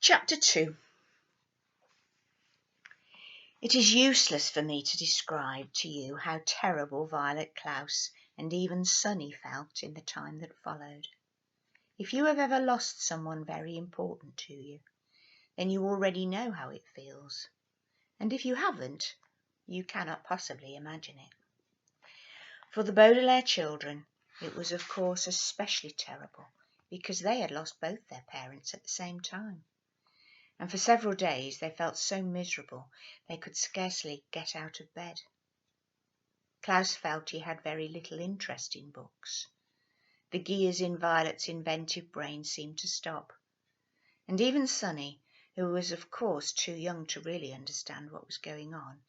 Chapter 2. It is useless for me to describe to you how terrible Violet, Klaus, and even Sonny felt in the time that followed. If you have ever lost someone very important to you, then you already know how it feels. And if you haven't, you cannot possibly imagine it. For the Baudelaire children, it was of course especially terrible because they had lost both their parents at the same time. And for several days they felt so miserable they could scarcely get out of bed. Klaus felt he had very little interest in books. The gears in Violet's inventive brain seemed to stop. And even Sonny, who was of course too young to really understand what was going on,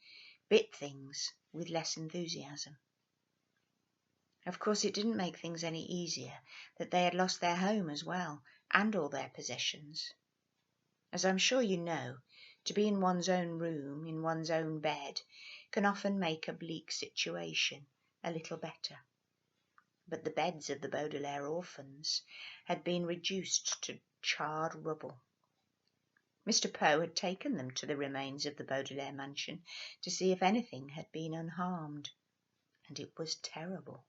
bit things with less enthusiasm. Of course, it didn't make things any easier that they had lost their home as well, and all their possessions. As I'm sure you know, to be in one's own room, in one's own bed, can often make a bleak situation a little better. But the beds of the Baudelaire orphans had been reduced to charred rubble. Mr. Poe had taken them to the remains of the Baudelaire mansion to see if anything had been unharmed, and it was terrible.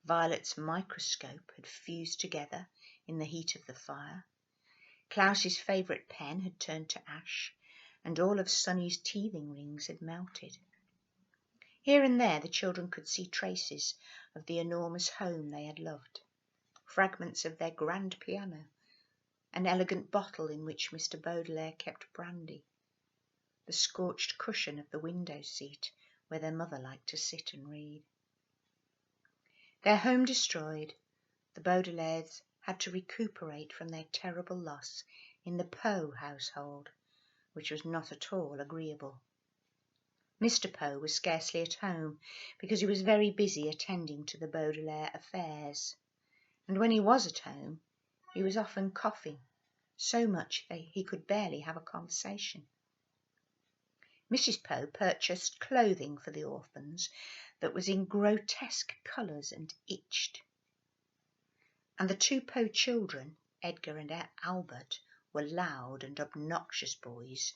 Violet's microscope had fused together in the heat of the fire. Klaus's favourite pen had turned to ash, and all of Sonny's teething rings had melted. Here and there the children could see traces of the enormous home they had loved, fragments of their grand piano, an elegant bottle in which Mr. Baudelaire kept brandy, the scorched cushion of the window seat where their mother liked to sit and read. Their home destroyed, the Baudelaires had to recuperate from their terrible loss in the Poe household, which was not at all agreeable. Mr. Poe was scarcely at home because he was very busy attending to the Baudelaire affairs, and when he was at home he was often coughing so much that he could barely have a conversation. Mrs. Poe purchased clothing for the orphans that was in grotesque colours and itched. And the two Poe children, Edgar and Albert, were loud and obnoxious boys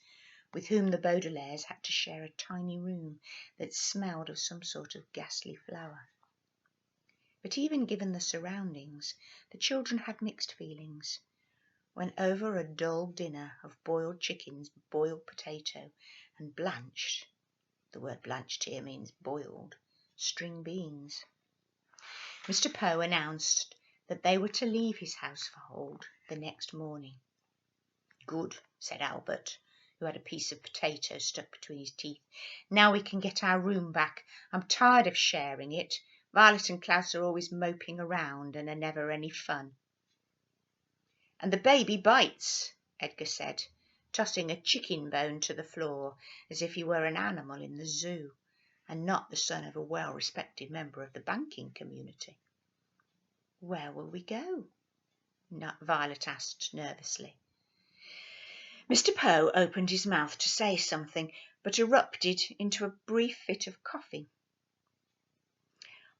with whom the Baudelaires had to share a tiny room that smelled of some sort of ghastly flower. But even given the surroundings, the children had mixed feelings when over a dull dinner of boiled chickens, boiled potato, and blanched, the word blanched here means boiled, string beans. Mr. Poe announced that they were to leave his household the next morning. Good, said Albert, who had a piece of potato stuck between his teeth. Now we can get our room back. I'm tired of sharing it. Violet and Klaus are always moping around and are never any fun. And the baby bites, Edgar said, tossing a chicken bone to the floor as if he were an animal in the zoo and not the son of a well-respected member of the banking community. Where will we go? Violet asked nervously. Mr. Poe opened his mouth to say something, but erupted into a brief fit of coughing.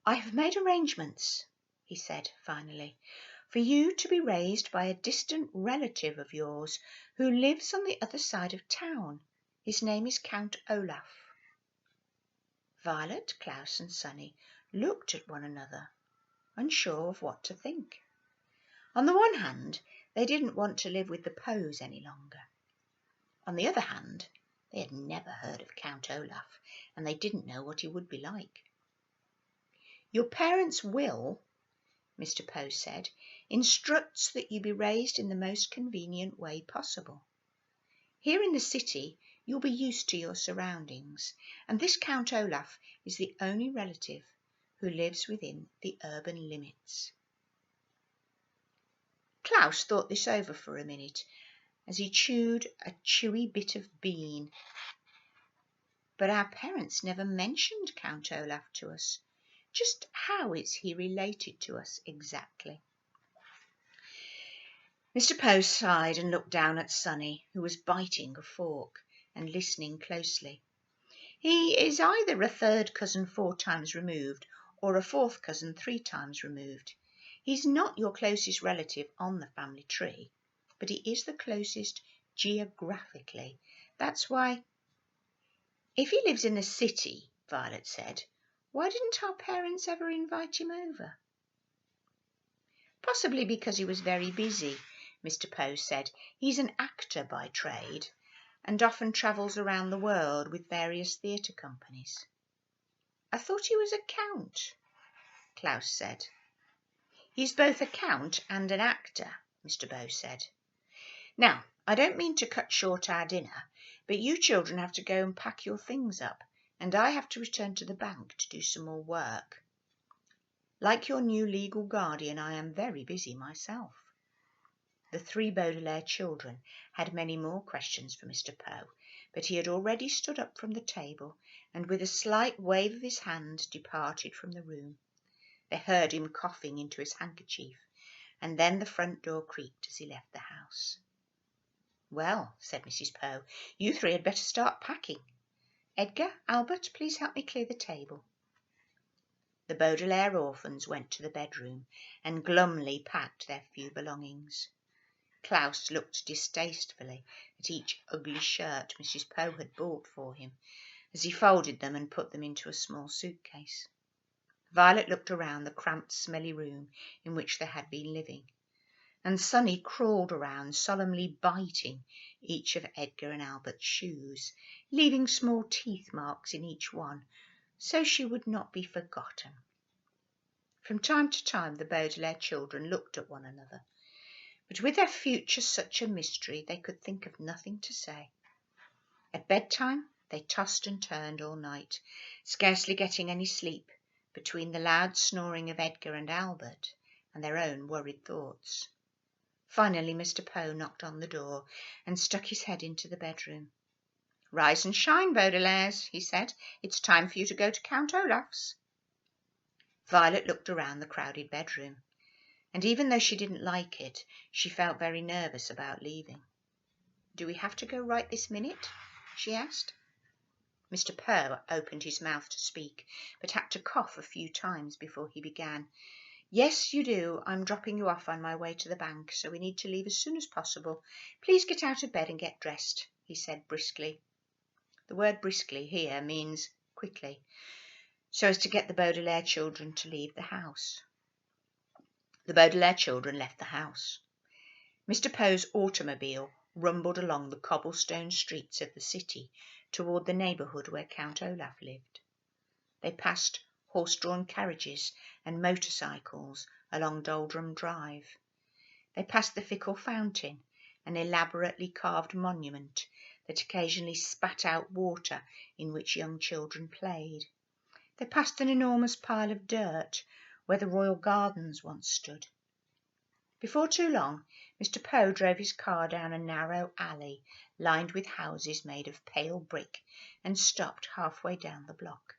I have made arrangements, he said finally, for you to be raised by a distant relative of yours who lives on the other side of town. His name is Count Olaf. Violet, Klaus and Sonny looked at one another, unsure of what to think. On the one hand, they didn't want to live with the Poes any longer. On the other hand, they had never heard of Count Olaf, and they didn't know what he would be like. Your parents' will, Mr. Poe said, instructs that you be raised in the most convenient way possible. Here in the city, you'll be used to your surroundings, and this Count Olaf is the only relative who lives within the urban limits. Klaus thought this over for a minute as he chewed a chewy bit of bean. But our parents never mentioned Count Olaf to us. Just how is he related to us exactly? Mr. Poe sighed and looked down at Sonny, who was biting a fork and listening closely. He is either a third cousin 4 times removed or a fourth cousin 3 times removed. He's not your closest relative on the family tree, but he is the closest geographically. That's why—" "If he lives in the city," Violet said, "why didn't our parents ever invite him over?" "Possibly because he was very busy," Mr. Poe said. "He's an actor by trade, and often travels around the world with various theatre companies." "I thought he was a count," Klaus said. "He's both a count and an actor," Mr. Poe said. "Now, I don't mean to cut short our dinner, but you children have to go and pack your things up, and I have to return to the bank to do some more work. Like your new legal guardian, I am very busy myself." The 3 Baudelaire children had many more questions for Mr. Poe, but he had already stood up from the table and with a slight wave of his hand departed from the room. They heard him coughing into his handkerchief, and then the front door creaked as he left the house. "Well," said Mrs. Poe, "you 3 had better start packing. Edgar, Albert, please help me clear the table." The Baudelaire orphans went to the bedroom and glumly packed their few belongings. Klaus looked distastefully at each ugly shirt Mrs. Poe had bought for him as he folded them and put them into a small suitcase. Violet looked around the cramped, smelly room in which they had been living, and Sonny crawled around, solemnly biting each of Edgar and Albert's shoes, leaving small teeth marks in each one, so she would not be forgotten. From time to time the Baudelaire children looked at one another, but with their future such a mystery they could think of nothing to say. At bedtime they tossed and turned all night, scarcely getting any sleep between the loud snoring of Edgar and Albert and their own worried thoughts. Finally Mr. Poe knocked on the door and stuck his head into the bedroom. "Rise and shine, Baudelaires," he said. "It's time for you to go to Count Olaf's." Violet looked around the crowded bedroom, and even though she didn't like it, she felt very nervous about leaving. "Do we have to go right this minute?" she asked. Mr. Poe opened his mouth to speak, but had to cough a few times before he began. "Yes, you do. I'm dropping you off on my way to the bank, so we need to leave as soon as possible. Please get out of bed and get dressed," he said briskly. The word briskly here means quickly, so as to get the Baudelaire children to leave the house. The Baudelaire children left the house. Mr. Poe's automobile rumbled along the cobblestone streets of the city toward the neighbourhood where Count Olaf lived. They passed horse-drawn carriages and motorcycles along Doldrum Drive. They passed the Fickle Fountain, an elaborately carved monument that occasionally spat out water in which young children played. They passed an enormous pile of dirt where the Royal Gardens once stood. Before too long, Mr. Poe drove his car down a narrow alley lined with houses made of pale brick and stopped halfway down the block.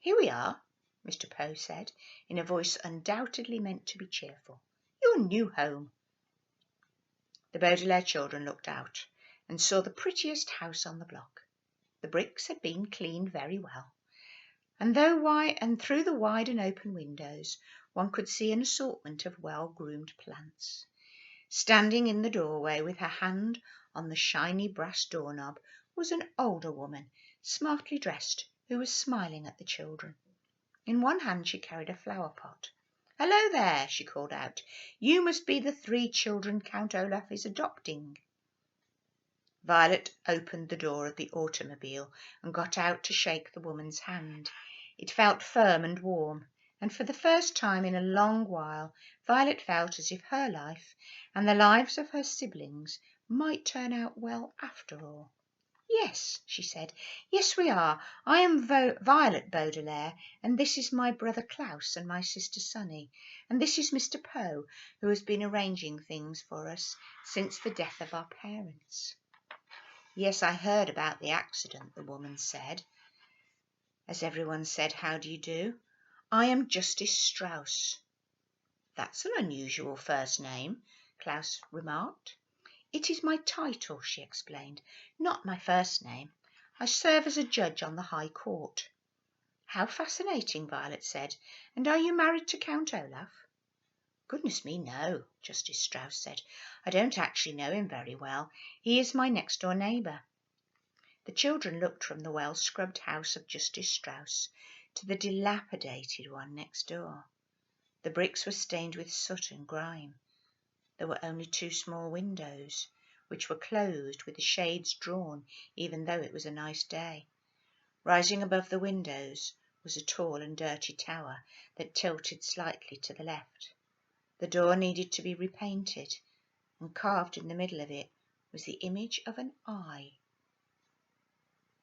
"Here we are," Mr. Poe said, in a voice undoubtedly meant to be cheerful. "Your new home." The Baudelaire children looked out and saw the prettiest house on the block. The bricks had been cleaned very well, and through the wide and open windows one could see an assortment of well-groomed plants. Standing in the doorway with her hand on the shiny brass doorknob was an older woman, smartly dressed, who was smiling at the children. In one hand she carried a flower pot. "Hello there," she called out. "You must be the 3 children Count Olaf is adopting." Violet opened the door of the automobile and got out to shake the woman's hand. It felt firm and warm, and for the first time in a long while Violet felt as if her life and the lives of her siblings might turn out well after all. "Yes," she said. "Yes, we are. I am Violet Baudelaire, and this is my brother Klaus and my sister Sonny, and this is Mr. Poe, who has been arranging things for us since the death of our parents." "Yes, I heard about the accident," the woman said, as everyone said, "How do you do? I am Justice Strauss." "That's an unusual first name," Klaus remarked. "It is my title," she explained, "not my first name. I serve as a judge on the High Court." "How fascinating," Violet said. "And are you married to Count Olaf?" Goodness me, no, Justice Strauss said. I don't actually know him very well. He is my next-door neighbour. The children looked from the well-scrubbed house of Justice Strauss to the dilapidated one next door. The bricks were stained with soot and grime. There were only 2 small windows, which were closed with the shades drawn, even though it was a nice day. Rising above the windows was a tall and dirty tower that tilted slightly to the left. The door needed to be repainted, and carved in the middle of it was the image of an eye.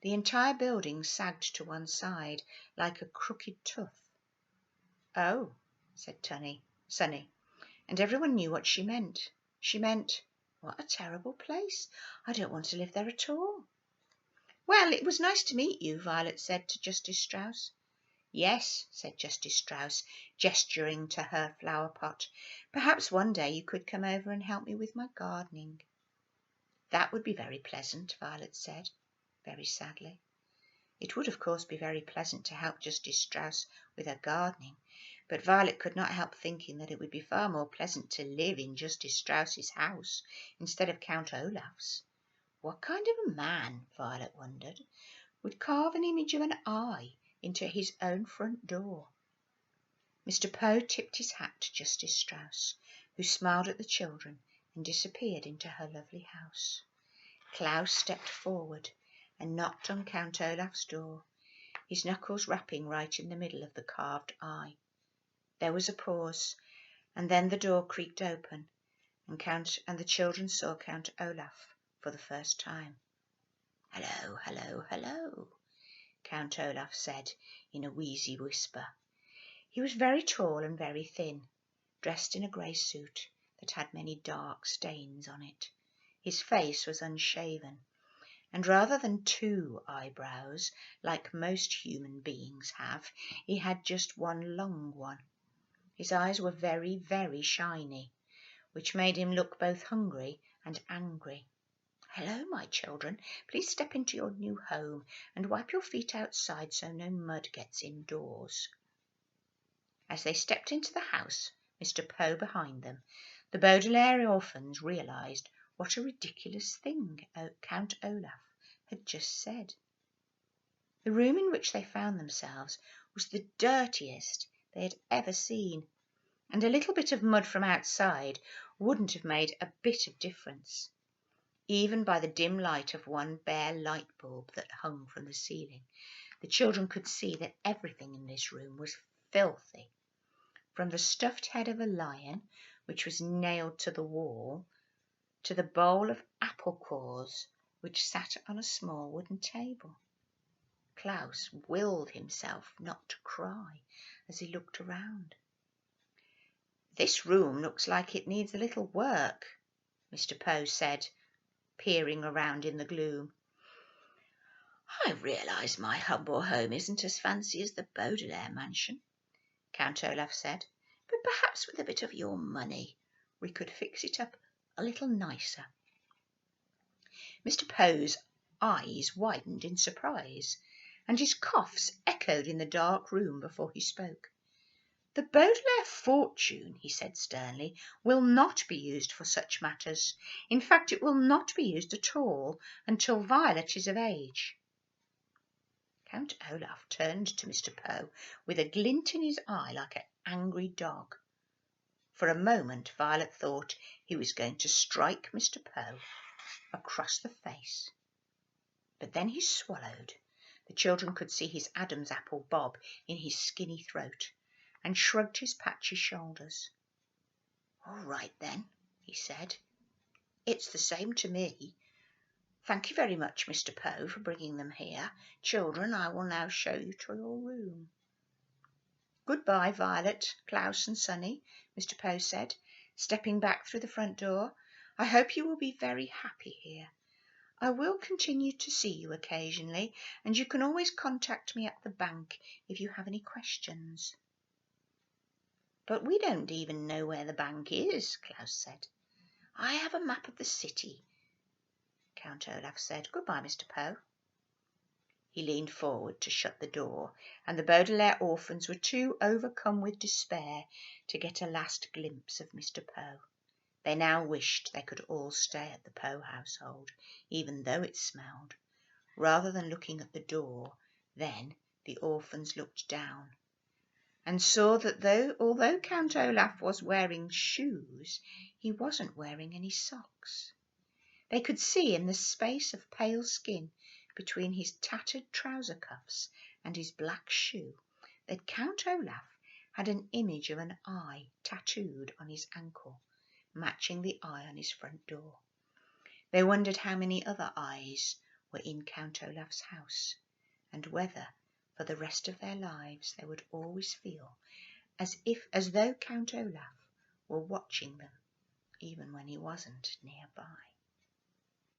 The entire building sagged to one side like a crooked tooth. "Oh," said Sonny, and everyone knew what she meant. She meant, "What a terrible place! I don't want to live there at all." "Well, it was nice to meet you," Violet said to Justice Strauss. "Yes," said Justice Strauss, gesturing to her flower pot. "Perhaps one day you could come over and help me with my gardening." "That would be very pleasant," Violet said, very sadly. It would, of course, be very pleasant to help Justice Strauss with her gardening, but Violet could not help thinking that it would be far more pleasant to live in Justice Strauss's house instead of Count Olaf's. What kind of a man, Violet wondered, would carve an image of an eye into his own front door? Mr. Poe tipped his hat to Justice Strauss, who smiled at the children and disappeared into her lovely house. Klaus stepped forward and knocked on Count Olaf's door, his knuckles rapping right in the middle of the carved eye. There was a pause, and then the door creaked open, and the children saw Count Olaf for the first time. "Hello, hello, hello," Count Olaf said in a wheezy whisper. He was very tall and very thin, dressed in a grey suit that had many dark stains on it. His face was unshaven, and rather than 2 eyebrows, like most human beings have, he had just one long one. His eyes were very, very shiny, which made him look both hungry and angry. "Hello, my children. Please step into your new home and wipe your feet outside so no mud gets indoors." As they stepped into the house, Mr. Poe behind them, the Baudelaire orphans realized what a ridiculous thing Count Olaf had just said. The room in which they found themselves was the dirtiest they had ever seen, and a little bit of mud from outside wouldn't have made a bit of difference. Even by the dim light of one bare light bulb that hung from the ceiling, the children could see that everything in this room was filthy, from the stuffed head of a lion, which was nailed to the wall, to the bowl of apple cores, which sat on a small wooden table. Klaus willed himself not to cry as he looked around. "This room looks like it needs a little work," Mr. Poe said, peering around in the gloom. "I realise my humble home isn't as fancy as the Baudelaire mansion," Count Olaf said, "but perhaps with a bit of your money we could fix it up a little nicer." Mr. Poe's eyes widened in surprise, and his coughs echoed in the dark room before he spoke. "The Baudelaire fortune," he said sternly, "will not be used for such matters. In fact, it will not be used at all until Violet is of age." Count Olaf turned to Mr. Poe with a glint in his eye like an angry dog. For a moment Violet thought he was going to strike Mr. Poe across the face. But then he swallowed. The children could see his Adam's apple bob in his skinny throat, and shrugged his patchy shoulders. "All right, then," he said. "It's the same to me. Thank you very much, Mr. Poe, for bringing them here. Children, I will now show you to your room." "Goodbye, Violet, Klaus and Sonny," Mr. Poe said, stepping back through the front door. "I hope you will be very happy here. I will continue to see you occasionally, and you can always contact me at the bank if you have any questions." "But we don't even know where the bank is," Klaus said. "I have a map of the city," Count Olaf said. "Goodbye, Mr. Poe." He leaned forward to shut the door, and the Baudelaire orphans were too overcome with despair to get a last glimpse of Mr. Poe. They now wished they could all stay at the Poe household, even though it smelled. Rather than looking at the door, then the orphans looked down and saw that although Count Olaf was wearing shoes, he wasn't wearing any socks. They could see in the space of pale skin between his tattered trouser cuffs and his black shoe that Count Olaf had an image of an eye tattooed on his ankle, matching the eye on his front door. They wondered how many other eyes were in Count Olaf's house, and whether, for the rest of their lives, they would always feel as though Count Olaf were watching them, even when he wasn't nearby.